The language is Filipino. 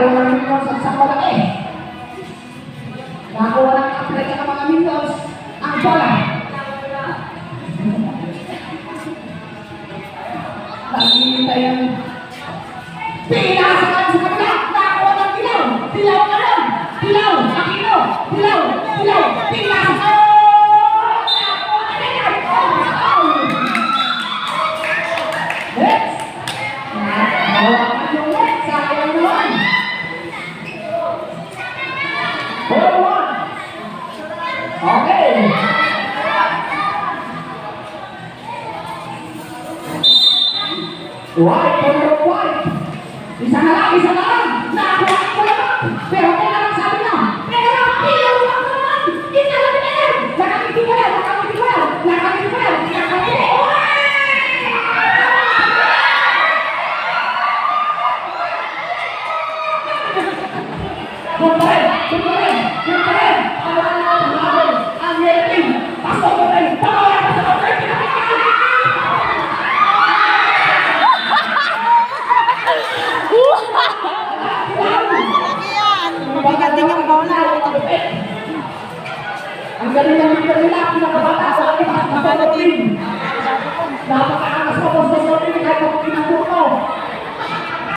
Nakuha ng Minions ang isang malaki. Nakuha ng Atleta ng mga Minions ang bola. Naghihintay ang pila sa kanila. Nakuha ng Dilaw. Dilaw ka lang. Dilaw. Aquino. Dilaw. Dilaw. Pila sa kanila. Next. Nakuha yung next. Sayang naman. 4-1. Okay. White, for white. Isa na lang, isa na lang. Nakuha ko naman. Pero teka lang sabi na. Teka lang, ilaw lang naman. Isa lang na yan. Nakangiti ko yan, nakangiti ko yan. Nakangiti ko yan, nakangiti ko yan. Doon pa rin, doon pa rin, doon pa rin. Ang yelping. Pasok ko rin. Pakawa ka sa kapatid. Mabigat din yung bola. Ang galing ng mga nila, pinakabata sa ating mga team. Napaka